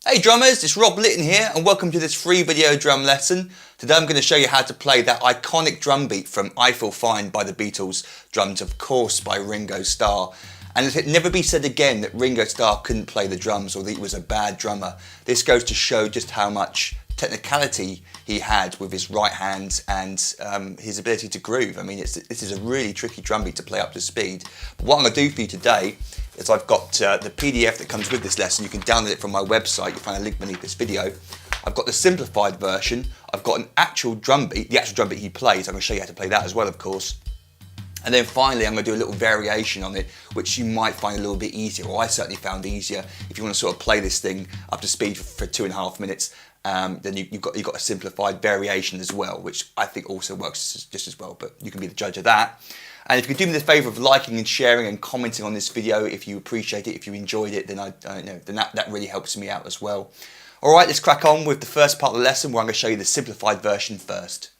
Hey drummers, it's Rob Litton here and welcome to this free video drum lesson. Today I'm going to show you how to play that iconic drum beat from I Feel Fine by the Beatles, drummed of course by Ringo Starr. And let it never be said again that Ringo Starr couldn't play the drums or that he was a bad drummer. This goes to show just how much technicality he had with his right hand and his ability to groove. I mean, this is a really tricky drum beat to play up to speed. But what I'm going to do for you today is I've got the PDF that comes with this lesson. You can download it from my website. You'll find a link beneath this video. I've got the simplified version. I've got an actual drum beat, the actual drum beat he plays. I'm going to show you how to play that as well, of course. And then finally, I'm going to do a little variation on it, which you might find a little bit easier, or I certainly found easier. If you want to sort of play this thing up to speed for 2.5 minutes, then you've got a simplified variation as well, which I think also works just as well, but you can be the judge of that. And if you could do me the favour of liking and sharing and commenting on this video, if you appreciate it, if you enjoyed it, then that really helps me out as well. Alright, let's crack on with the first part of the lesson where I'm going to show you the simplified version first.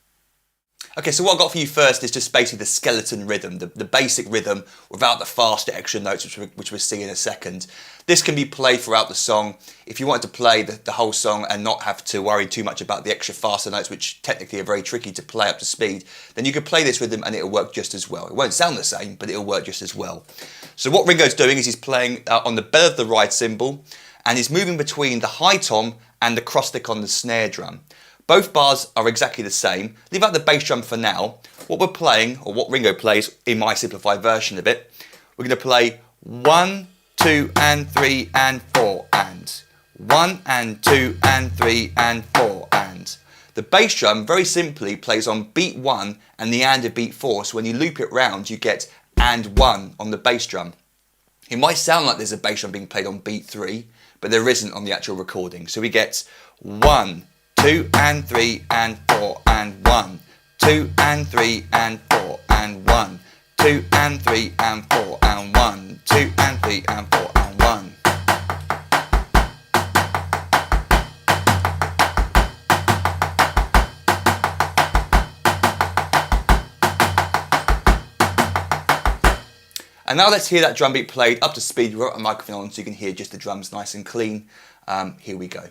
Okay, so what I've got for you first is just basically the skeleton rhythm, the basic rhythm without the faster extra notes which we'll see in a second. This can be played throughout the song. If you wanted to play the whole song and not have to worry too much about the extra faster notes, which technically are very tricky to play up to speed, then you could play this rhythm and it'll work just as well. It won't sound the same, but it'll work just as well. So what Ringo's doing is he's playing on the bell of the ride cymbal and he's moving between the high tom and the cross stick on the snare drum. Both bars are exactly the same. Leave out the bass drum for now. What we're playing, or what Ringo plays in my simplified version of it, we're going to play 1, 2 and 3 and 4 and 1 and 2 and 3 and 4 and. The bass drum very simply plays on beat 1 and the and of beat 4, so when you loop it round you get and 1 on the bass drum. It might sound like there's a bass drum being played on beat 3, but there isn't on the actual recording. So we get 1, 2 and 3 and 4 and 1, 2 and 3 and 4 and 1, 2 and 3 and 4 and 1, 2 and 3 and 4 and 1. And now let's hear that drum beat played up to speed. We've got a microphone on so you can hear just the drums nice and clean. Here we go.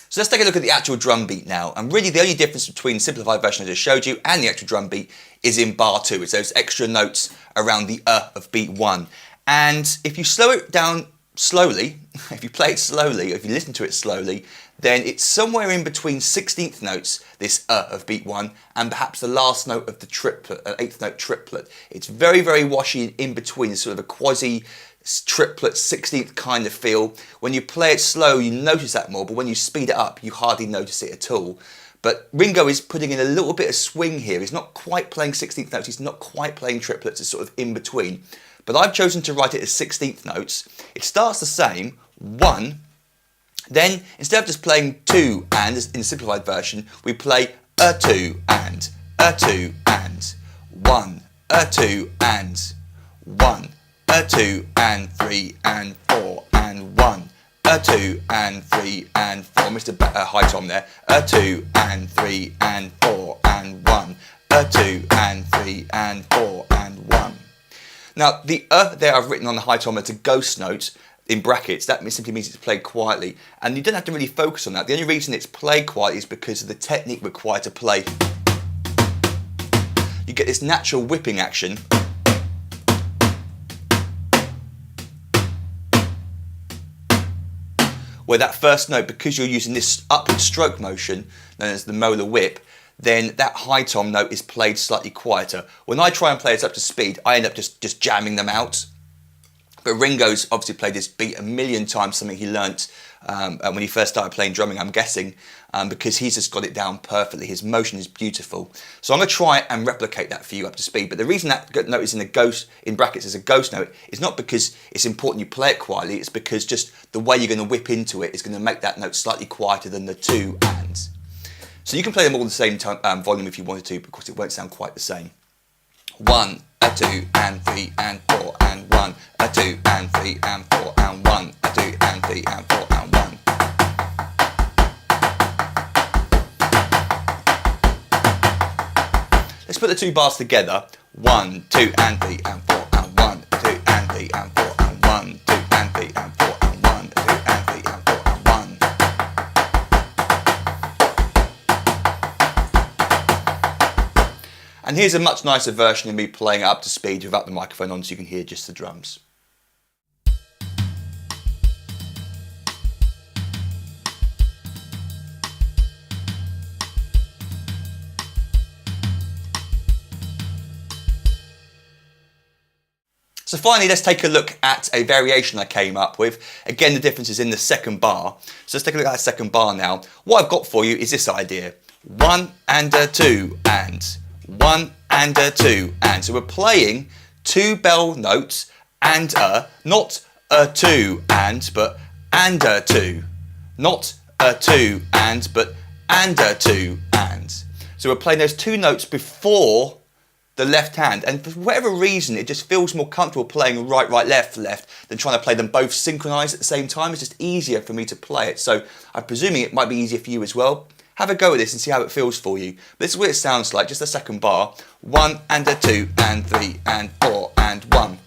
So let's take a look at the actual drum beat now. And really the only difference between the simplified version I just showed you and the actual drum beat is in bar 2. It's those extra notes around the of beat 1. And if you slow it down slowly, if you play it slowly, or if you listen to it slowly, then it's somewhere in between 16th notes, this of beat 1, and perhaps the last note of the triplet, 8th note triplet. It's very, very washy in between. It's sort of a quasi triplet 16th kind of feel. When you play it slow you notice that more, but when you speed it up you hardly notice it at all. But Ringo is putting in a little bit of swing here. He's not quite playing 16th notes, he's not quite playing triplets, it's sort of in between. But I've chosen to write it as 16th notes. It starts the same, 1, then instead of just playing 2 and in the simplified version, we play a 2 and a 2 and 1, a 2 and 1, a 2 and 3 and 4 and 1, a 2 and 3 and 4, Mr. High Tom there, a 2 and 3 and 4 and 1, a 2 and 3 and 4 and 1. Now the there I've written on the high tom as a ghost note in brackets. That simply means it's played quietly, and you don't have to really focus on that. The only reason it's played quietly is because of the technique required to play. You get this natural whipping action. Where that first note, because you're using this upward stroke motion, known as the molar whip, then that high tom note is played slightly quieter. When I try and play it up to speed, I end up just jamming them out. But Ringo's obviously played this beat a million times, something he learnt when he first started playing drumming, I'm guessing, because he's just got it down perfectly. His motion is beautiful. So I'm going to try and replicate that for you up to speed. But the reason that note is in brackets as a ghost note is not because it's important you play it quietly, it's because just the way you're going to whip into it is going to make that note slightly quieter than the 2 ands. So you can play them all in the same volume if you wanted to, because it won't sound quite the same. 1, a 2 and 3 and 4 and 1, a 2 and 3 and 4 and 1, a 2 and 3 and 4 and 1. the two bars together. 1, 2 and 3 and 4 and 1, 2 and 3 and 4 and 1, 2 and 3 and 4 and 1, 2 and 3 and 4 and 1. And here's a much nicer version of me playing it up to speed without the microphone on so you can hear just the drums. So finally, let's take a look at a variation I came up with. Again, the difference is in the second bar. So let's take a look at that second bar now. What I've got for you is this idea. 1 and a 2 and 1 and a 2 and. So we're playing two bell notes and a, not a 2 and, but and a 2. Not a 2 and, but and a 2 and. So we're playing those two notes before the left hand, and for whatever reason it just feels more comfortable playing right, right, left, left than trying to play them both synchronized at the same time. It's just easier for me to play it, so I'm presuming it might be easier for you as well. Have a go at this and see how it feels for you. But this is what it sounds like, just the second bar. 1 and a 2 and 3 and 4 and 1.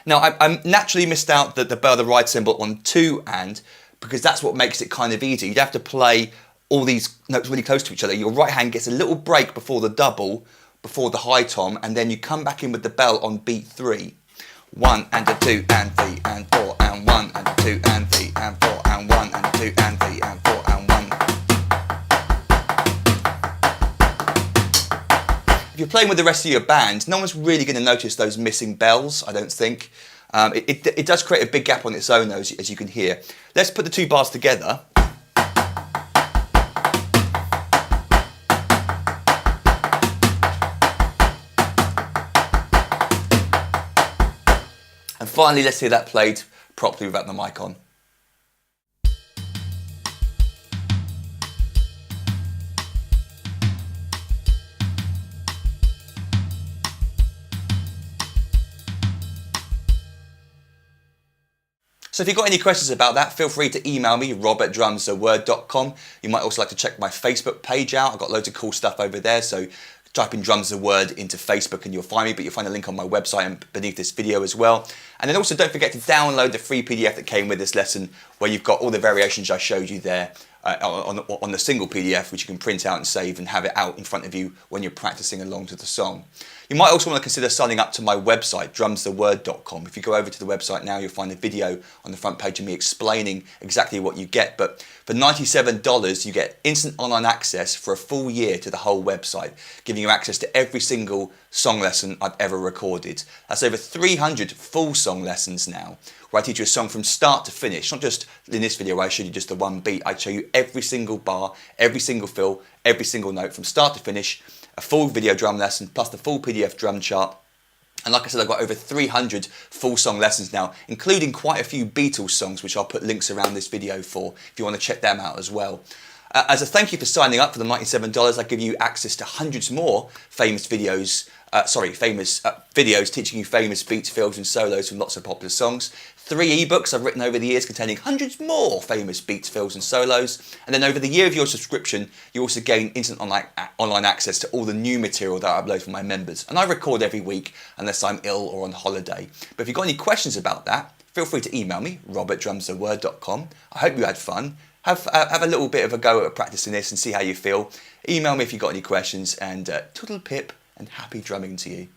Now I naturally missed out the bell, the right symbol on 2 and, because that's what makes it kind of easy. You'd have to play all these notes really close to each other. Your right hand gets a little break before the double, before the high tom, and then you come back in with the bell on beat 3. 1 and a 2 and 3 and 4 and 1 and a 2 and 3 and 4 and 1 and a 2 and 3 and 4 and 1. If you're playing with the rest of your band, no one's really going to notice those missing bells, I don't think. It does create a big gap on its own though, as you can hear. Let's put the two bars together. And finally, let's hear that played properly without the mic on. So if you've got any questions about that, feel free to email me, rob@drumstheword.com. You might also like to check my Facebook page out. I've got loads of cool stuff over there, so type in Drums the Word into Facebook and you'll find me, but you'll find a link on my website and beneath this video as well. And then also don't forget to download the free PDF that came with this lesson, where you've got all the variations I showed you there on the single PDF, which you can print out and save and have it out in front of you when you're practicing along to the song. You might also want to consider signing up to my website, drumstheword.com. If you go over to the website now, you'll find a video on the front page of me explaining exactly what you get. But for $97, you get instant online access for a full year to the whole website, giving you access to every single song lesson I've ever recorded. That's over 300 full song lessons now, where I teach you a song from start to finish. Not just in this video where I showed you just the one beat. I show you every single bar, every single fill, every single note from start to finish, a full video drum lesson plus the full PDF drum chart. And like I said, I've got over 300 full song lessons now, including quite a few Beatles songs, which I'll put links around this video for if you want to check them out as well. As a thank you for signing up for the $97, I give you access to hundreds more famous videos teaching you famous beats, fills and solos from lots of popular songs. 3 ebooks I've written over the years containing hundreds more famous beats, fills and solos. And then over the year of your subscription, you also gain instant online access to all the new material that I upload for my members. And I record every week unless I'm ill or on holiday. But if you've got any questions about that, feel free to email me, rob@drumstheword.com. I hope you had fun. Have a little bit of a go at practicing this and see how you feel. Email me if you've got any questions, and toodle pip and happy drumming to you.